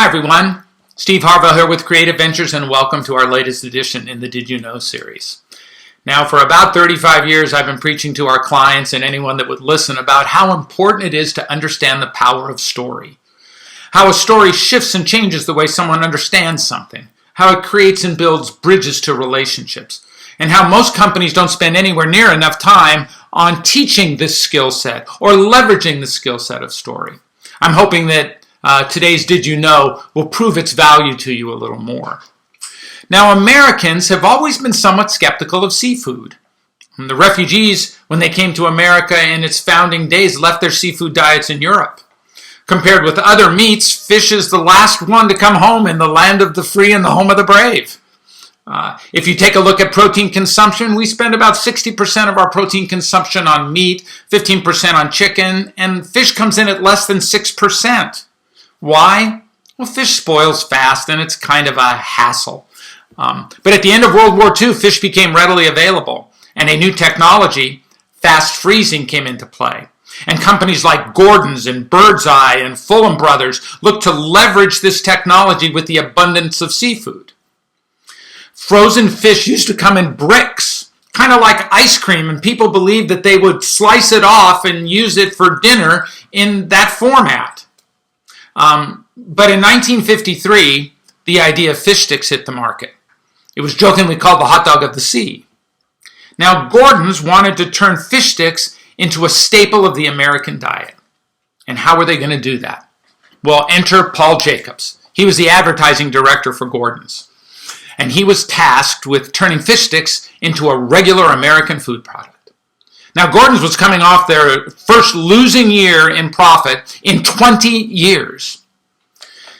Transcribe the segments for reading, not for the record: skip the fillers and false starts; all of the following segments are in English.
Hi everyone, Steve Harvill here with Creative Ventures, and welcome to our latest edition in the Did You Know series. Now, for about 35 years, I've been preaching to our clients and anyone that would listen about how important it is to understand the power of story. How a story shifts and changes the way someone understands something. How it creates and builds bridges to relationships. And how most companies don't spend anywhere near enough time on teaching this skill set or leveraging the skill set of story. I'm hoping that today's Did You Know will prove its value to you a little more. Now, Americans have always been somewhat skeptical of seafood. The refugees, when they came to America in its founding days, left their seafood diets in Europe. Compared with other meats, fish is the last one to come home in the land of the free and the home of the brave. If you take a look at protein consumption, we spend about 60% of our protein consumption on meat, 15% on chicken, and fish comes in at less than 6%. Why? Well, fish spoils fast and it's kind of a hassle. But at the end of World War II, fish became readily available, and a new technology, fast freezing, came into play. And companies like Gordon's and Birdseye and Fulham Brothers looked to leverage this technology with the abundance of seafood. Frozen fish used to come in bricks, kind of like ice cream, and people believed that they would slice it off and use it for dinner in that format. But in 1953, the idea of fish sticks hit the market. It was jokingly called the hot dog of the sea. Now, Gordon's wanted to turn fish sticks into a staple of the American diet. And how were they going to do that? Well, enter Paul Jacobs. He was the advertising director for Gordon's. And he was tasked with turning fish sticks into a regular American food product. Now, Gordon's was coming off their first losing year in profit in 20 years.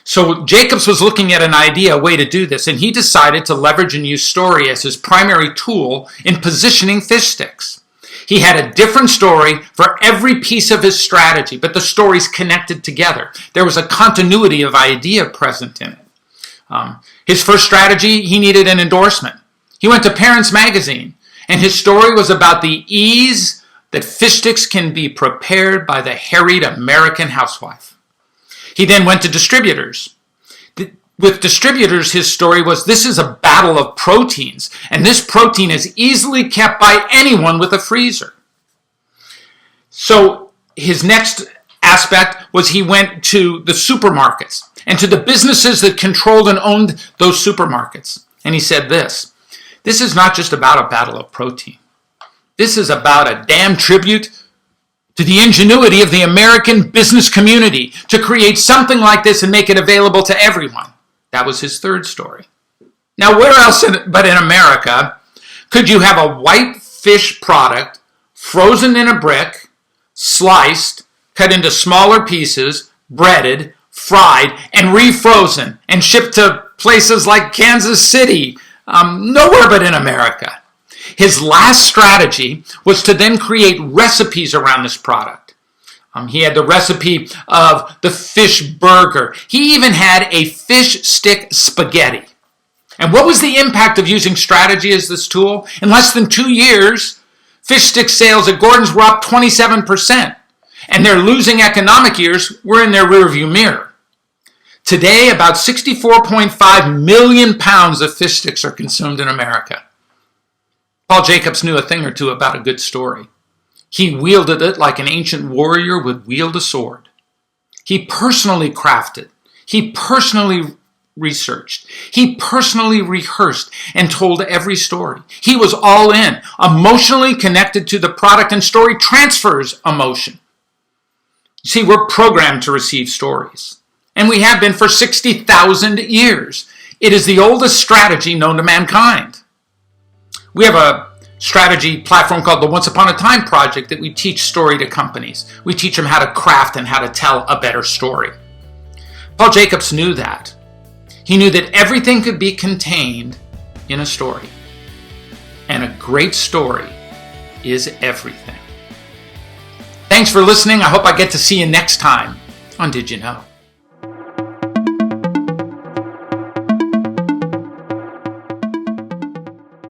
So Jacobs was looking at an idea, a way to do this, and he decided to leverage and use story as his primary tool in positioning fish sticks. He had a different story for every piece of his strategy, but the stories connected together. There was a continuity of idea present in it. His first strategy, he needed an endorsement. He went to Parents Magazine, and his story was about the ease that fish sticks can be prepared by the harried American housewife. He then went to distributors. With distributors, his story was, this is a battle of proteins, and this protein is easily kept by anyone with a freezer. So his next aspect was he went to the supermarkets and to the businesses that controlled and owned those supermarkets. And he said this is not just about a battle of protein. This is about a damn tribute to the ingenuity of the American business community to create something like this and make it available to everyone. That was his third story. Now, where else but in America could you have a white fish product frozen in a brick, sliced, cut into smaller pieces, breaded, fried, and refrozen and shipped to places like Kansas City? Nowhere but in America. His last strategy was to then create recipes around this product. He had the recipe of the fish burger. He even had a fish stick spaghetti. And what was the impact of using strategy as this tool? In less than 2 years, fish stick sales at Gordon's were up 27%. And their losing economic years were in their rearview mirror. Today, about 64.5 million pounds of fish sticks are consumed in America. Paul Jacobs knew a thing or two about a good story. He wielded it like an ancient warrior would wield a sword. He personally crafted. He personally researched. He personally rehearsed and told every story. He was all in, emotionally connected to the product, and story transfers emotion. You see, we're programmed to receive stories, and we have been for 60,000 years. It is the oldest strategy known to mankind. We have a strategy platform called the Once Upon a Time Project that we teach story to companies. We teach them how to craft and how to tell a better story. Paul Jacobs knew that. He knew that everything could be contained in a story. And a great story is everything. Thanks for listening. I hope I get to see you next time on Did You Know?